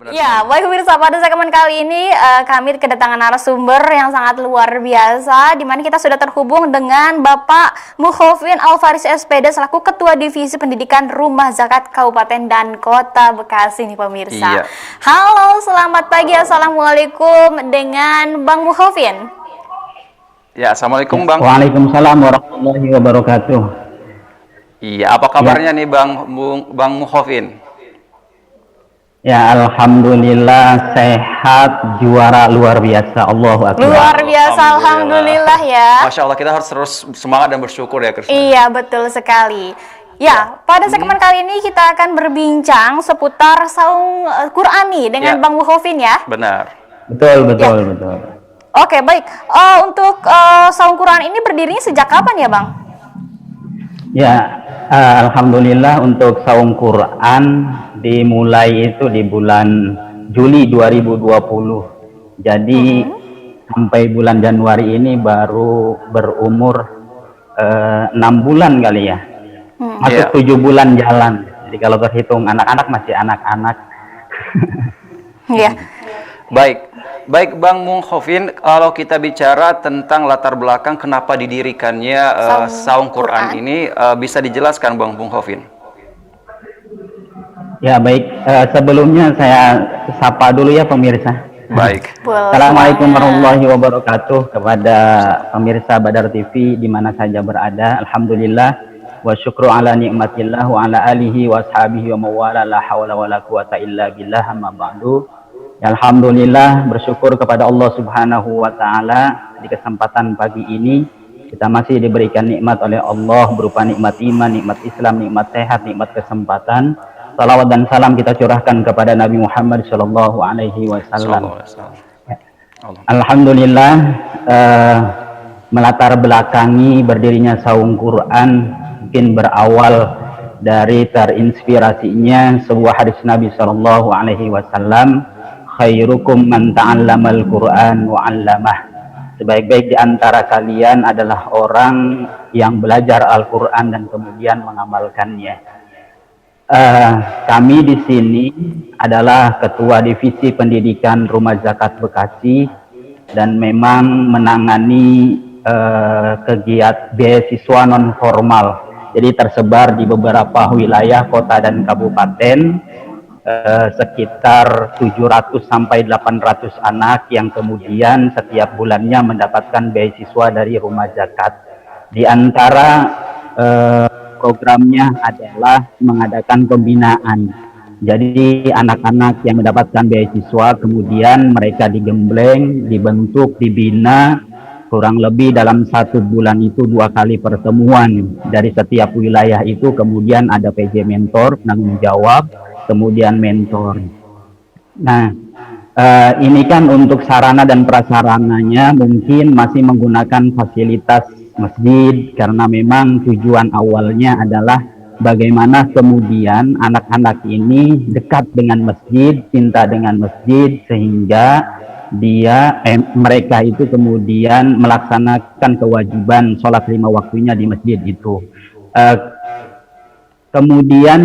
benar Ya, sekali. baik pemirsa, pada segmen kali ini kami kedatangan narasumber yang sangat luar biasa, di mana kita sudah terhubung dengan Bapak Mukhofin Alfaris SPD selaku Ketua Divisi Pendidikan Rumah Zakat Kabupaten dan Kota Bekasi nih pemirsa. Iya. Halo, selamat pagi, assalamualaikum dengan Bang Mukhofin. Ya, assalamualaikum Bang. Waalaikumsalam warahmatullahi wabarakatuh. Iya, apa kabarnya nih Bang Mukhofin? Ya, alhamdulillah sehat, juara luar biasa. Allahu akbar. Luar biasa, alhamdulillah ya. Masya Allah, kita harus terus semangat dan bersyukur ya, Krisna. Iya, betul sekali. Ya, pada segmen kali ini kita akan berbincang seputar saung Quran nih dengan Ya. Bang Mukhofin ya. Benar. Betul. Oke, baik. Untuk saung Quran ini berdirinya sejak kapan ya, Bang? Ya, alhamdulillah untuk saung Quran dimulai itu di bulan Juli 2020. Jadi sampai bulan Januari ini baru berumur 6 bulan kali ya. Masuk 7 bulan jalan. Jadi kalau terhitung anak-anak masih anak-anak. Iya. Baik Bang Mukhofin, kalau kita bicara tentang latar belakang kenapa didirikannya saung Quran ini, bisa dijelaskan Bang Mukhofin? Ya baik, sebelumnya saya sapa dulu ya pemirsa. Baik. Assalamualaikum warahmatullahi wabarakatuh kepada pemirsa Badar TV di mana saja berada. Alhamdulillah wa syukru ala nikmatillah wa ala alihi wa ashabihi wa mawala la hawla wa la quwata illa billah amma ba'du. Ya, alhamdulillah bersyukur kepada Allah Subhanahu wa taala di kesempatan pagi ini kita masih diberikan nikmat oleh Allah berupa nikmat iman, nikmat Islam, nikmat sehat, nikmat kesempatan. Salawat dan salam kita curahkan kepada Nabi Muhammad Shallallahu Alaihi Wasallam. Alhamdulillah, melatar belakangi berdirinya saung Quran mungkin berawal dari terinspirasinya sebuah hadis Nabi Shallallahu Alaihi Wasallam, khairukum man ta'allamal Quran wa 'allamah. Sebaik-baik di antara kalian adalah orang yang belajar Al-Quran dan kemudian mengamalkannya. Kami di sini adalah Ketua Divisi Pendidikan Rumah Zakat Bekasi dan memang menangani kegiatan beasiswa non formal. Jadi tersebar di beberapa wilayah kota dan kabupaten, sekitar 700 sampai 800 anak yang kemudian setiap bulannya mendapatkan beasiswa dari Rumah Zakat. Di antara programnya adalah mengadakan pembinaan. Jadi anak-anak yang mendapatkan beasiswa kemudian mereka digembleng, dibentuk, dibina kurang lebih dalam 1 bulan itu 2 kali pertemuan dari setiap wilayah itu. Kemudian ada PJ mentor, penanggung jawab, kemudian mentor. Nah, ini kan untuk sarana dan prasarananya mungkin masih menggunakan fasilitas masjid karena memang tujuan awalnya adalah bagaimana kemudian anak-anak ini dekat dengan masjid, cinta dengan masjid sehingga mereka itu kemudian melaksanakan kewajiban sholat 5 waktunya di masjid itu. Kemudian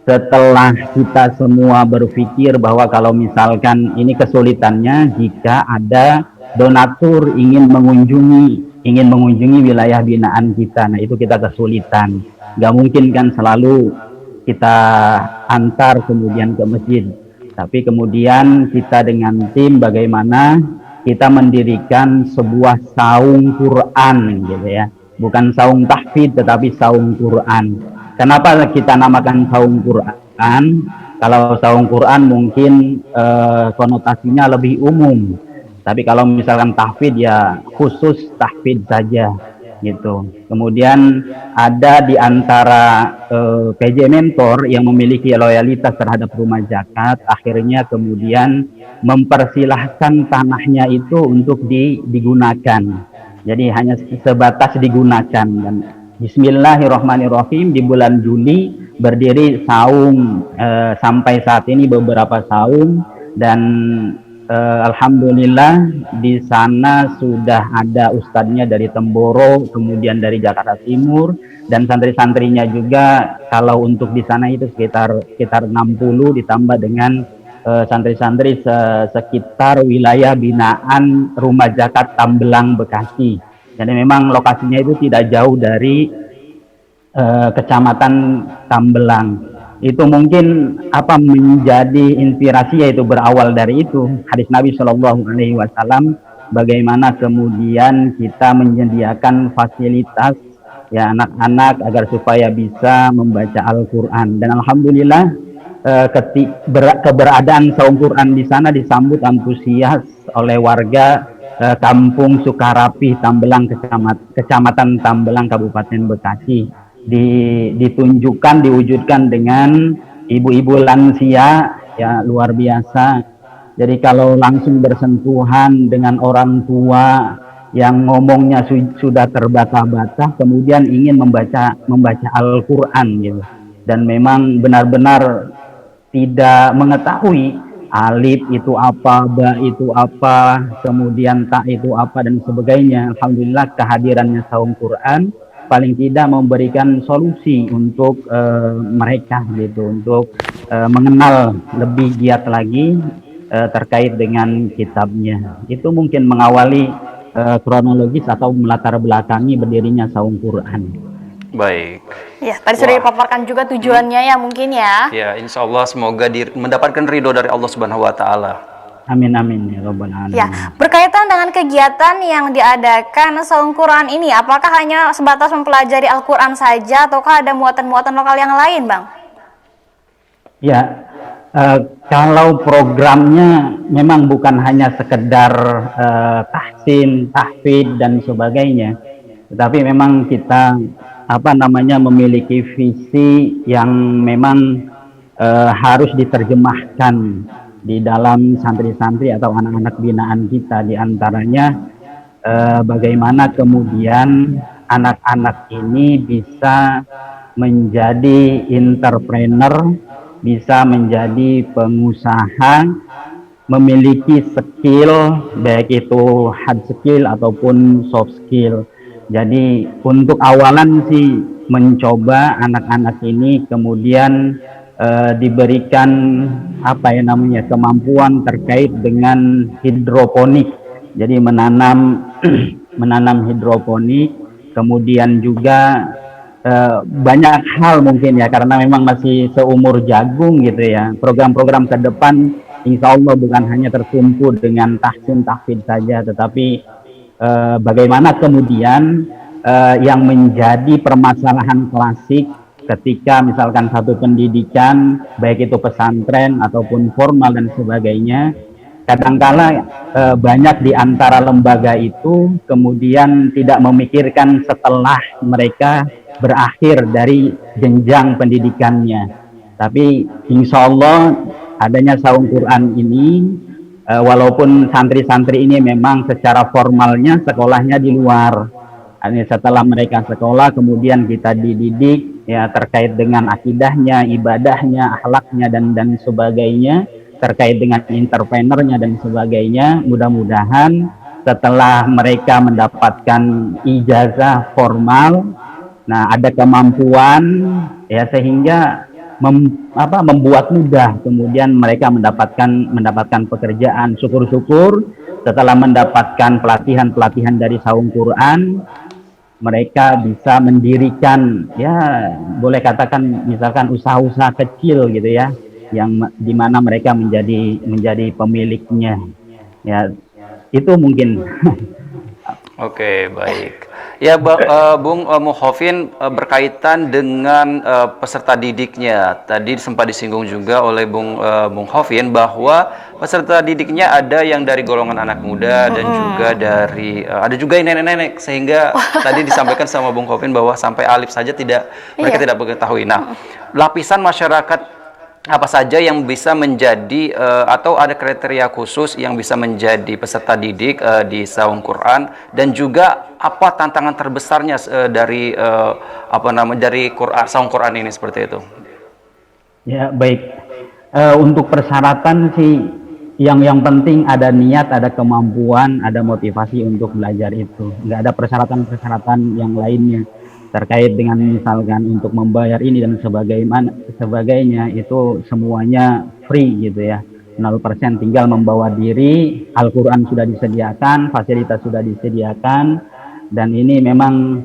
setelah kita semua berpikir bahwa kalau misalkan ini kesulitannya jika ada donatur ingin mengunjungi wilayah binaan kita, nah itu kita kesulitan. Gak mungkin kan selalu kita antar kemudian ke masjid. Tapi kemudian kita dengan tim bagaimana kita mendirikan sebuah saung Quran gitu ya. Bukan saung tahfidz tetapi saung Quran. Kenapa kita namakan saung Quran? Kalau saung Quran mungkin konotasinya lebih umum. Tapi kalau misalkan tahfidz ya khusus tahfidz saja gitu. Kemudian ada di antara PJ mentor yang memiliki loyalitas terhadap Rumah Zakat, akhirnya kemudian mempersilahkan tanahnya itu untuk digunakan. Jadi hanya sebatas digunakan. Dan Bismillahirrahmanirrahim di bulan Juli berdiri saung sampai saat ini beberapa saung dan alhamdulillah di sana sudah ada ustadznya dari Temboro, kemudian dari Jakarta Timur dan santri-santrinya juga. Kalau untuk di sana itu sekitar 60 ditambah dengan santri-santri sekitar wilayah binaan Rumah Zakat Tambelang Bekasi. Jadi memang lokasinya itu tidak jauh dari Kecamatan Tambelang. Itu mungkin apa menjadi inspirasi, yaitu berawal dari itu hadis Nabi Shallallahu Alaihi Wasallam, bagaimana kemudian kita menyediakan fasilitas ya anak-anak agar supaya bisa membaca Al-Quran. Dan alhamdulillah keberadaan saung Quran di sana disambut antusias oleh warga Kampung Sukarapi Tambelang, Kecamatan Tambelang, Kabupaten Bekasi. Ditunjukkan, diwujudkan dengan ibu-ibu lansia ya, luar biasa. Jadi kalau langsung bersentuhan dengan orang tua yang ngomongnya sudah terbata-bata, kemudian ingin membaca Al-Quran gitu, dan memang benar-benar tidak mengetahui alif itu apa, ba itu apa, kemudian ta itu apa, dan sebagainya. Alhamdulillah kehadirannya saung Quran paling tidak memberikan solusi untuk mereka gitu, untuk mengenal lebih giat lagi terkait dengan kitabnya. Itu mungkin mengawali kronologis atau melatar belakangi berdirinya saung Quran. Baik. Ya, tadi sudah dipaparkan juga tujuannya ya mungkin ya. Ya, insya Allah semoga mendapatkan ridho dari Allah Subhanahu Wa Taala. Amin amin ya Rabbal Alamin. Ya, berkaitan dengan kegiatan yang diadakan saung Quran ini, apakah hanya sebatas mempelajari Al-Quran saja, ataukah ada muatan-muatan lokal yang lain, Bang? Ya, kalau programnya memang bukan hanya sekedar tahsin, tahfidz dan sebagainya, tetapi memang kita memiliki visi yang memang harus diterjemahkan di dalam santri-santri atau anak-anak binaan kita. Di antaranya bagaimana kemudian anak-anak ini bisa menjadi entrepreneur, bisa menjadi pengusaha, memiliki skill, baik itu hard skill ataupun soft skill. Jadi untuk awalan sih mencoba anak-anak ini kemudian diberikan kemampuan terkait dengan hidroponik. Jadi menanam hidroponik, kemudian juga banyak hal mungkin ya, karena memang masih seumur jagung gitu ya. Program-program ke depan insya Allah bukan hanya tertumpu dengan tahsin tahfidz saja, tetapi bagaimana kemudian yang menjadi permasalahan klasik ketika misalkan satu pendidikan, baik itu pesantren ataupun formal dan sebagainya, kadangkala banyak di antara lembaga itu kemudian tidak memikirkan setelah mereka berakhir dari jenjang pendidikannya. Tapi insya Allah adanya saung Quran ini, walaupun santri-santri ini memang secara formalnya sekolahnya di luar, setelah mereka sekolah kemudian kita dididik ya terkait dengan akidahnya, ibadahnya, akhlaknya dan sebagainya, terkait dengan entrepreneurnya dan sebagainya. Mudah-mudahan setelah mereka mendapatkan ijazah formal, nah ada kemampuan ya sehingga membuat mudah kemudian mereka mendapatkan pekerjaan. Syukur-syukur setelah mendapatkan pelatihan dari saung Quran, mereka bisa mendirikan ya boleh katakan misalkan usaha-usaha kecil gitu ya, yang dimana mereka menjadi pemiliknya ya. Itu mungkin. Oke, baik. Ya, Bung Mukhofin, berkaitan dengan peserta didiknya. Tadi sempat disinggung juga oleh Bung Mukhofin bahwa peserta didiknya ada yang dari golongan anak muda dan juga dari ada juga yang nenek-nenek, sehingga tadi disampaikan sama Bung Mukhofin bahwa sampai alif saja mereka tidak mengetahui. Nah, lapisan masyarakat apa saja yang bisa menjadi atau ada kriteria khusus yang bisa menjadi peserta didik di saung Quran, dan juga apa tantangan terbesarnya dari dari saung Quran ini, seperti itu? Ya, baik. Untuk persyaratan sih yang penting ada niat, ada kemampuan, ada motivasi untuk belajar itu. Nggak ada persyaratan-persyaratan yang lainnya terkait dengan misalkan untuk membayar ini dan sebagainya, itu semuanya free gitu ya. 0%, tinggal membawa diri, Al-Quran sudah disediakan, fasilitas sudah disediakan, dan ini memang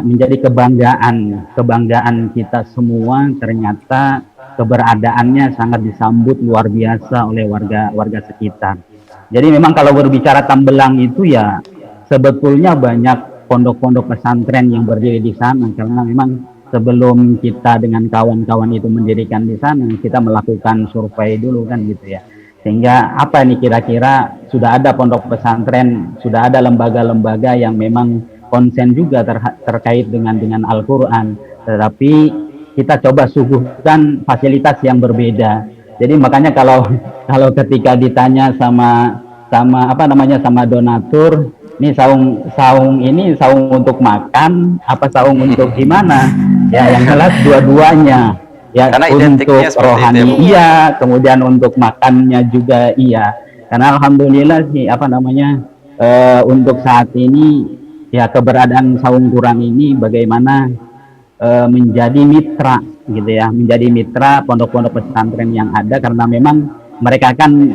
menjadi kebanggaan kita semua. Ternyata keberadaannya sangat disambut luar biasa oleh warga sekitar. Jadi memang kalau berbicara Tambelang itu ya sebetulnya banyak pondok-pondok pesantren yang berdiri di sana, karena memang sebelum kita dengan kawan-kawan itu mendirikan di sana, kita melakukan survei dulu kan gitu ya. Sehingga apa nih kira-kira sudah ada pondok pesantren, sudah ada lembaga-lembaga yang memang konsen juga terkait dengan Al-Quran. Tetapi kita coba suguhkan fasilitas yang berbeda. Jadi makanya kalau ketika ditanya sama donatur, ini saung ini saung untuk makan apa saung untuk gimana? Ya yang jelas dua-duanya. Ya Karena untuk rohani itu, iya, kemudian untuk makannya juga iya. Karena alhamdulillah sih untuk saat ini ya keberadaan saung Quran ini bagaimana menjadi mitra gitu ya, menjadi mitra pondok-pondok pesantren yang ada, karena memang mereka kan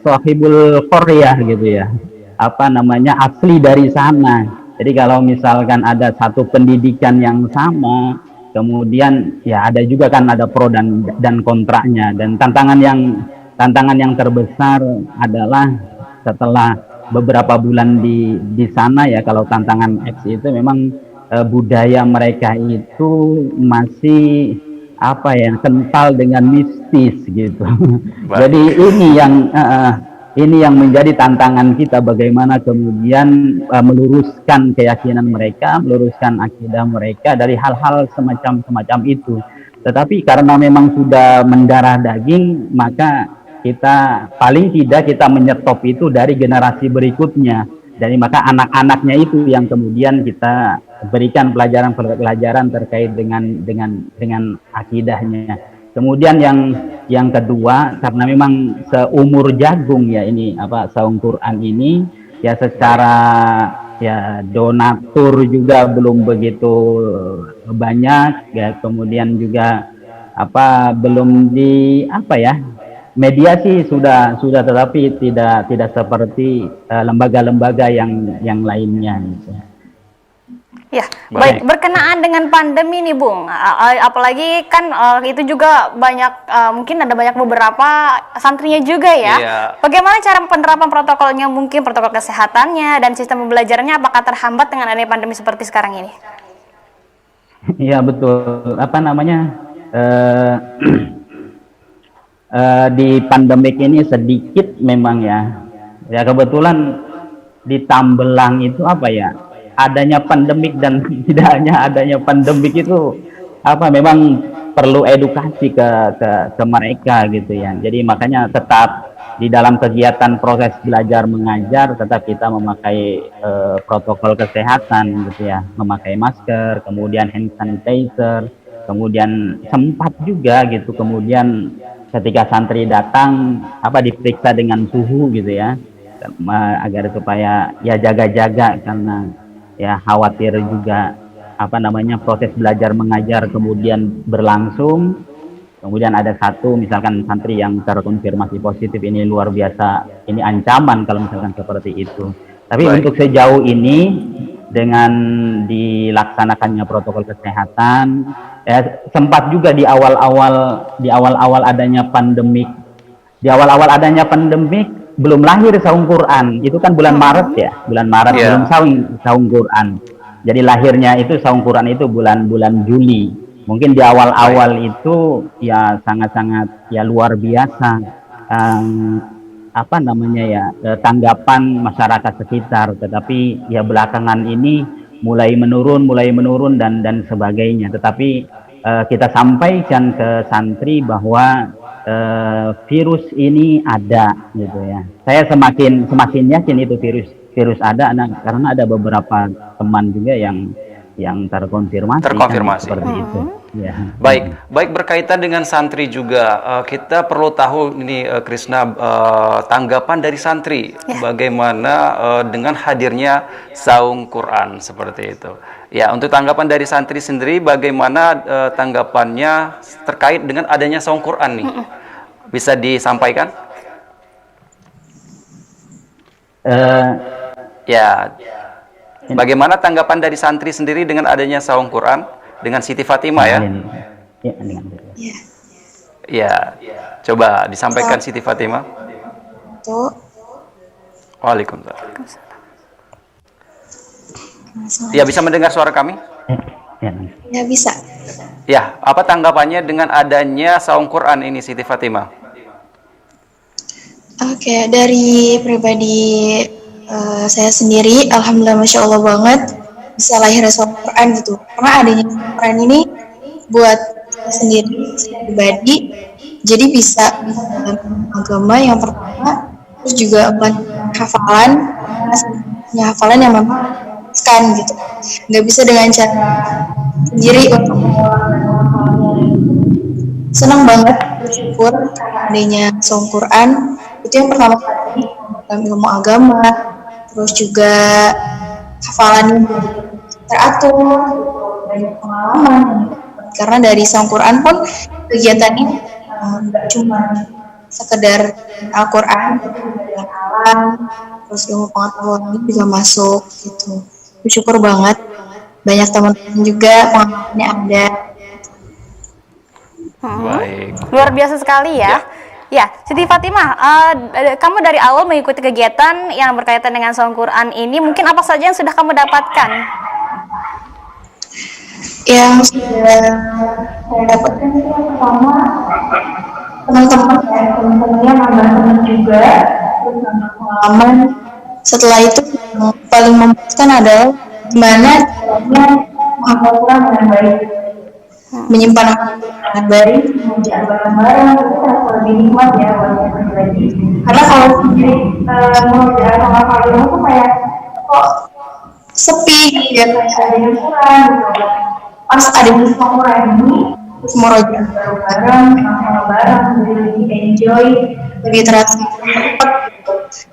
sahibul qaryah gitu ya. Asli dari sana. Jadi kalau misalkan ada satu pendidikan yang sama, kemudian ya ada juga kan ada pro dan kontraknya, dan tantangan yang terbesar adalah setelah beberapa bulan di sana ya, kalau tantangan X itu memang budaya mereka itu masih kental dengan mistis gitu. Jadi ini yang menjadi tantangan kita, bagaimana kemudian meluruskan keyakinan mereka, meluruskan akidah mereka dari hal-hal semacam itu. Tetapi karena memang sudah mendarah daging, maka kita paling tidak kita menyetop itu dari generasi berikutnya. Jadi maka anak-anaknya itu yang kemudian kita berikan pelajaran terkait dengan akidahnya. Kemudian yang kedua, karena memang seumur jagung ya ini saung Quran ini ya, secara ya donatur juga belum begitu banyak ya, kemudian juga belum mediasi sudah, tetapi tidak seperti lembaga-lembaga yang lainnya gitu. Ya, baik. Berkenaan dengan pandemi nih, Bung. Apalagi kan itu juga banyak, mungkin ada banyak beberapa santrinya juga ya. Iya. Bagaimana cara penerapan protokolnya, mungkin protokol kesehatannya dan sistem pembelajarannya, apakah terhambat dengan adanya pandemi seperti sekarang ini? Iya betul. Di pandemik ini sedikit memang ya. Ya kebetulan di Tambelang itu adanya pandemik dan tidak hanya adanya pandemik itu memang perlu edukasi ke mereka gitu ya. Jadi makanya tetap di dalam kegiatan proses belajar mengajar tetap kita memakai protokol kesehatan gitu ya, memakai masker, kemudian hand sanitizer, kemudian sempat juga gitu, kemudian ketika santri datang diperiksa dengan suhu gitu ya, agar supaya ya jaga-jaga, karena ya khawatir juga proses belajar mengajar kemudian berlangsung, kemudian ada satu misalkan santri yang terkonfirmasi positif, ini luar biasa, ini ancaman kalau misalkan seperti itu. Tapi untuk sejauh ini dengan dilaksanakannya protokol kesehatan ya, sempat juga di awal-awal adanya pandemik, belum lahir saung Quran, itu kan bulan Maret ya, belum saung Quran. Jadi lahirnya itu saung Quran itu bulan Juli. Mungkin di awal-awal itu ya sangat-sangat ya luar biasa tanggapan masyarakat sekitar. Tetapi ya belakangan ini mulai menurun dan sebagainya. Tetapi kita sampaikan ke santri bahwa virus ini ada gitu ya. Saya semakin yakin itu virus ada, karena ada beberapa teman juga yang yang terkonfirmasi. Terkonfirmasi. Kan, seperti itu. Ya. Baik berkaitan dengan santri juga, kita perlu tahu ini Krisna, tanggapan dari santri bagaimana dengan hadirnya saung Quran seperti itu. Ya, untuk tanggapan dari santri sendiri, bagaimana tanggapannya terkait dengan adanya saung Quran nih? Bisa disampaikan? Ya, bagaimana tanggapan dari santri sendiri dengan adanya saung Quran dengan Siti Fatimah ya? Ya, coba disampaikan Siti Fatimah. Waalaikumsalam. Ya, bisa mendengar suara kami? Ya, bisa. Ya, apa tanggapannya dengan adanya saung Quran ini Siti Fatimah? Oke, dari pribadi saya sendiri, alhamdulillah, masya Allah banget bisa lahir saung Quran gitu. Karena adanya saung Quran ini buat saya sendiri, saya pribadi, jadi bisa agama yang pertama, terus juga hafalan, hafalan yang memang kan gitu, nggak bisa dengan cara sendiri untuk senang banget, bersyukur karena adanya saung Quran. Itu yang pertama kali dalam ilmu agama, terus juga hafalan teratur, banyak pengalaman. Karena dari saung Quran pun kegiatannya nggak cuma sekedar Al-Quran, tapi juga alam, terus ilmu pengetahuan juga masuk gitu. Bersyukur banget, banyak teman-teman juga pengalamannya ada. Baik. Luar biasa sekali ya. Ya, Siti Fatimah, kamu dari awal mengikuti kegiatan yang berkaitan dengan saung Quran ini, mungkin apa saja yang sudah kamu dapatkan? Yang sudah saya dapatkan itu yang pertama, teman-temannya nambah teman juga, terus nambah pengalaman. Setelah itu yang paling memuaskan adalah gimana caranya menghafal Quran dengan baik, menyimpan dengan baik, mengerjakan bareng-bareng, itu terasa lebih nikmat ya buat saya pribadi. Karena kalau sendiri mengerjakan sama kalian itu kayak kok sepi gitu ya, kayak ada yang kurang gitu. Pas ada di Quran ini, terus mau rojakan bareng-bareng, sama bareng, jadi lebih enjoy, lebih terasa cepat gitu.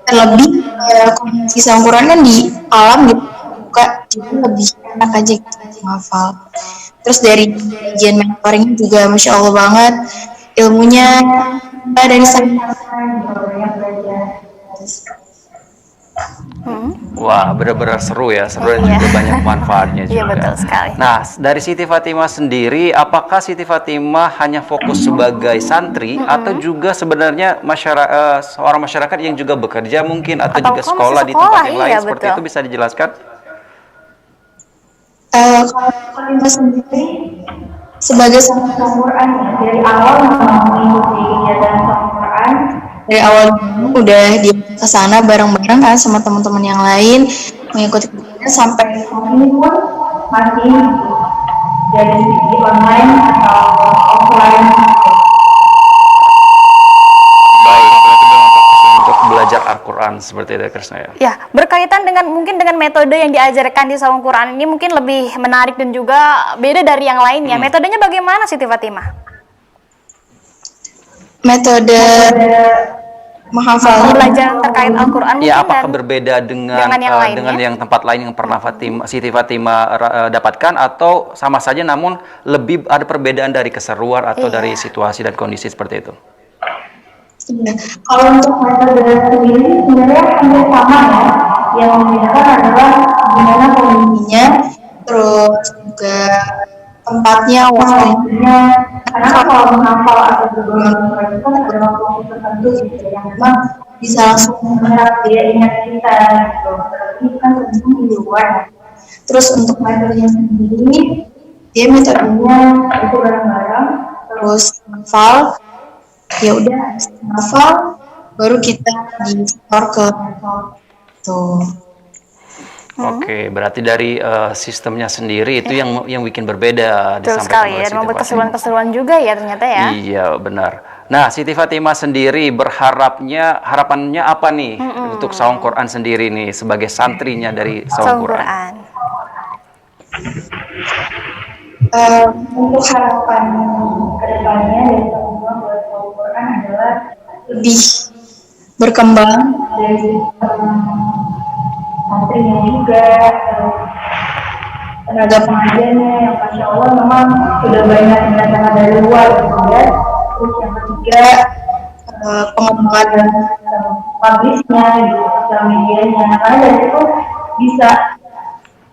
Terlebih kondisi sama Quran kan di alam gitu, buka, jadi lebih enak aja gitu menghafal. Terus dari kajian mentoring juga Masya Allah banget, ilmunya dari sana banyak belajar. Wah, benar-benar seru ya, seru dan juga banyak manfaatnya juga. Iya, betul sekali. Nah, dari Siti Fatimah sendiri, apakah Siti Fatimah hanya fokus sebagai santri atau juga sebenarnya seorang masyarakat yang juga bekerja mungkin atau juga sekolah di tempat yang lain seperti itu, bisa dijelaskan? Kalau Fatimah sendiri sebagai sahabat Quran ya, dari awal mengikuti kegiatan sahabat Quran, dari awal udah di kesana bareng-bareng kan sama teman-teman yang lain, mengikuti kegiatan sampai hari ini pun masih dari online atau offline. Baik, berarti memang fokus untuk belajar Al-Quran seperti itu, Krisna ya. Ya, berkaitan dengan mungkin dengan metode yang diajarkan di saung Quran ini mungkin lebih menarik dan juga beda dari yang lainnya. Metodenya bagaimana Siti Fatimah? Metode menghafal Pembelajaran terkait Al-Quran mungkin Ya, apakah dan berbeda dengan yang lainnya? dengan yang tempat lain yang pernah Siti Fatimah dapatkan, atau sama saja namun lebih ada perbedaan dari keseruan atau dari situasi dan kondisi seperti itu? Kalau untuk metode sendiri sebenarnya hampir sama ya. Yang membedakan adalah gimana kondisinya, terus juga tempatnya, waktunya. Karena kalau menghafal atau berulang itu kan ada waktu tertentu gitu yang memang bisa langsung menyerap dia ingat kita gitu. Tapi kan tentu di luar. Terus untuk metodenya sendiri, dia metodenya itu bareng-bareng, terus hafal. Ya udah hafal baru kita di store ke tuh. Oke, berarti dari sistemnya sendiri itu yang bikin berbeda. Betul sekali ya, membuat keseruan-keseruan juga ya ternyata ya. Iya, benar. Nah, Siti Fatimah sendiri harapannya apa nih untuk saung Quran sendiri nih sebagai santrinya dari saung Quran? Untuk harapan kedepannya dari teman-teman buat Al-Quran adalah lebih berkembang dari santrinya juga, tenaga pengajarnya yang Masya Allah memang sudah banyak datang dari luar gitu ya. Terus yang ketiga pengembangan publisnya gitu, sosial medianya, karena dari itu bisa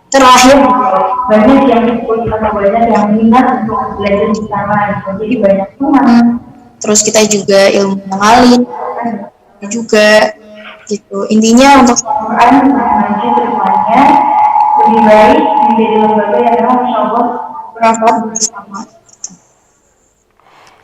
terlahir gitu. Banyak yang ikut atau banyak yang minat untuk belajar di sana gitu. Jadi banyak teman. Terus kita juga ilmu yang lain juga gitu. Intinya untuk Al-Quran maju ke depannya lebih baik menjadi lembaga yang memang Insya Allah bermanfaat bersama.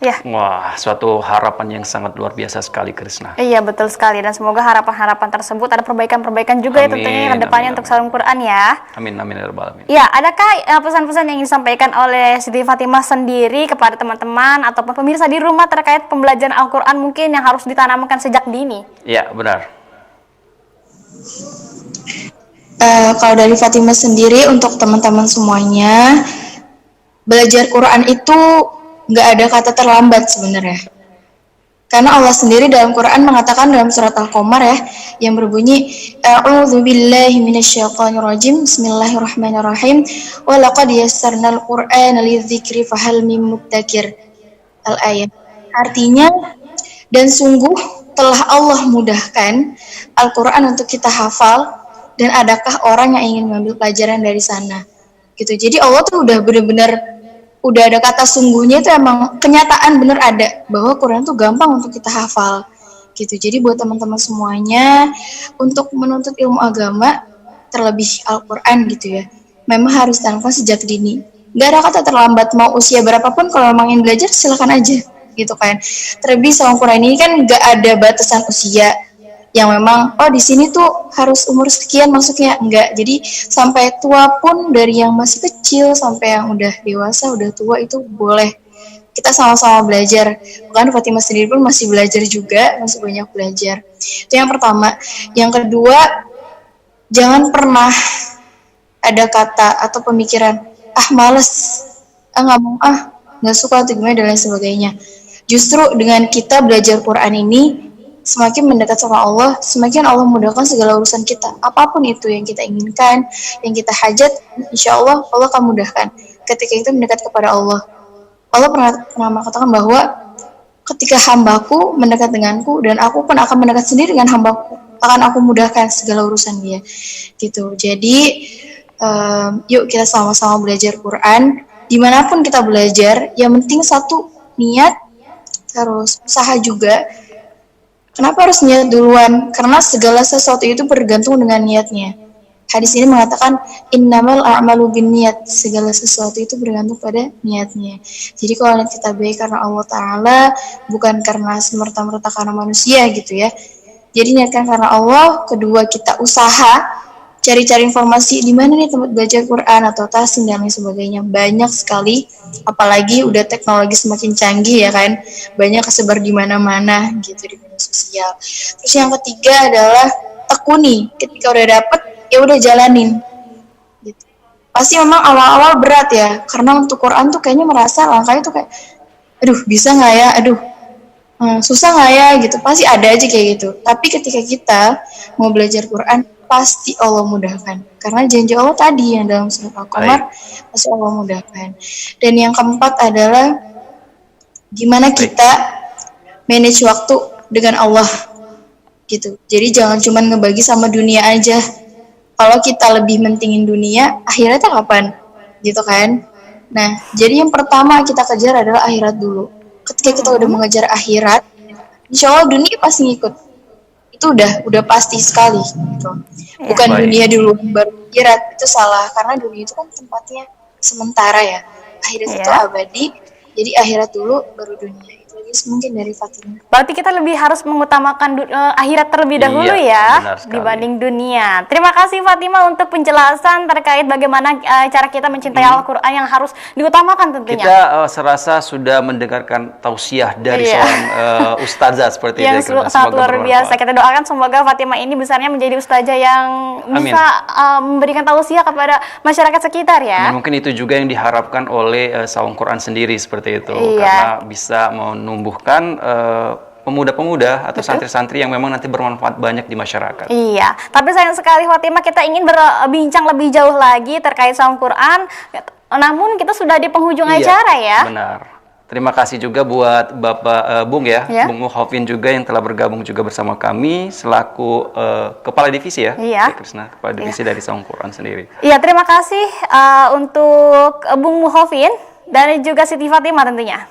Ya. Wah, suatu harapan yang sangat luar biasa sekali, Krisna. Iya, betul sekali. Dan semoga harapan-harapan tersebut ada perbaikan-perbaikan juga ya tentunya ke depannya untuk Salam Quran ya. Amin, amin ya rabbal alamin. Ya, adakah pesan-pesan yang ingin disampaikan oleh Siti Fatimah sendiri kepada teman-teman ataupun pemirsa di rumah terkait pembelajaran Al-Quran mungkin yang harus ditanamkan sejak dini? Ya, benar. Kalau dari Fatimah sendiri untuk teman-teman semuanya, belajar Quran itu nggak ada kata terlambat sebenarnya. Karena Allah sendiri dalam Quran mengatakan dalam surat Al-Qamar ya, yang berbunyi A'udzubillahi minasyaitonirrajim. Bismillahirrahmanirrahim. Wa laqad yassarnal Qur'ana lidzikri fahal mim muddakir. Al-ayat. Artinya, dan sungguh telah Allah mudahkan Al-Quran untuk kita hafal, dan adakah orang yang ingin mengambil pelajaran dari sana gitu. Jadi Allah tuh udah benar-benar udah ada kata sungguhnya, itu emang kenyataan bener ada bahwa Quran tuh gampang untuk kita hafal gitu. Jadi buat teman-teman semuanya untuk menuntut ilmu agama terlebih Al-Quran gitu ya, memang harus ditanamkan sejak dini. Gak ada kata terlambat, mau usia berapapun kalau memang ingin belajar silakan aja gitu kan. Terlebih sama Quran ini kan gak ada batasan usia yang memang di sini tuh harus umur sekian masuknya, enggak. Jadi sampai tua pun, dari yang masih kecil sampai yang udah dewasa, udah tua, itu boleh. Kita sama-sama belajar. Bahkan Fatimah sendiri pun masih belajar juga, masih banyak belajar. Itu yang pertama. Yang kedua, jangan pernah ada kata atau pemikiran males, nggak mau, nggak suka atau gimana dan lain sebagainya. Justru dengan kita belajar Quran ini, semakin mendekat sama Allah, semakin Allah mudahkan segala urusan kita. Apapun itu yang kita inginkan, yang kita hajat, insya Allah Allah akan mudahkan. Ketika kita mendekat kepada Allah, Allah pernah mengatakan bahwa ketika hambaku mendekat denganku, dan aku pun akan mendekat sendiri dengan hambaku, akan aku mudahkan segala urusan dia. Gitu. Jadi yuk kita sama-sama belajar Quran. Dimanapun kita belajar, yang penting satu, niat, terus usaha juga. Kenapa harus niat duluan? Karena segala sesuatu itu bergantung dengan niatnya. Hadis ini mengatakan innamal a'malu binniyat, segala sesuatu itu bergantung pada niatnya. Jadi kalau niat kita baik karena Allah Ta'ala, bukan karena semerta-merta karena manusia gitu ya. Jadi niatkan karena Allah. Kedua, kita usaha cari-cari informasi di mana nih tempat belajar Quran atau tahsin dan lain sebagainya. Banyak sekali, apalagi udah teknologi semakin canggih ya kan, banyak kesebar di mana-mana gitu di media sosial. Terus yang ketiga adalah tekuni. Ketika udah dapet, ya udah jalanin gitu. Pasti memang awal-awal berat ya, karena untuk Quran tuh kayaknya merasa langkahnya tuh kayak aduh bisa nggak ya, susah nggak ya gitu. Pasti ada aja kayak gitu. Tapi ketika kita mau belajar Quran, pasti Allah mudahkan. Karena janji Allah tadi yang dalam surat Al-Qamar, pasti Allah mudahkan. Dan yang keempat adalah gimana kita manage waktu dengan Allah gitu. Jadi jangan cuma ngebagi sama dunia aja. Kalau kita lebih mentingin dunia, akhiratnya kapan? Gitu kan? Nah, jadi yang pertama kita kejar adalah akhirat dulu. Ketika kita udah mengejar akhirat, insya Allah dunia pasti ngikut. Itu udah pasti sekali gitu. Bukan dunia dulu baru akhirat, itu salah, karena dunia itu kan tempatnya sementara ya. Akhirat itu abadi, jadi akhirat dulu baru dunia. Itu psikologis mungkin dari Fatima. Berarti kita lebih harus mengutamakan akhirat terlebih dahulu Iya, ya benar sekali. dibanding dunia. Terima kasih Fatima untuk penjelasan terkait bagaimana cara kita mencintai Al-Qur'an yang harus diutamakan tentunya. Kita serasa sudah mendengarkan tausiah dari Iya. seorang ustazah seperti Yang itu. sangat Semoga luar biasa. bermanfaat. Kita doakan semoga Fatima ini besarnya menjadi ustazah yang Amin. bisa memberikan tausiah kepada masyarakat sekitar ya. Dan mungkin itu juga yang diharapkan oleh Sawang Quran sendiri seperti itu, Iya. karena bisa menumbuhkan pemuda-pemuda atau santri-santri yang memang nanti bermanfaat banyak di masyarakat. Iya, tapi sayang sekali Fatima, kita ingin berbincang lebih jauh lagi terkait Sawang Quran. Namun kita sudah di penghujung Iya, acara ya. Benar. Terima kasih juga buat Bapak Bung ya, Ya. Bung Muhofin juga yang telah bergabung juga bersama kami selaku Kepala Divisi ya, Iya. Krisna, Kepala Divisi dari Sawang Quran sendiri. Iya, terima kasih untuk Bung Muhofin dan juga Siti Fatima tentunya.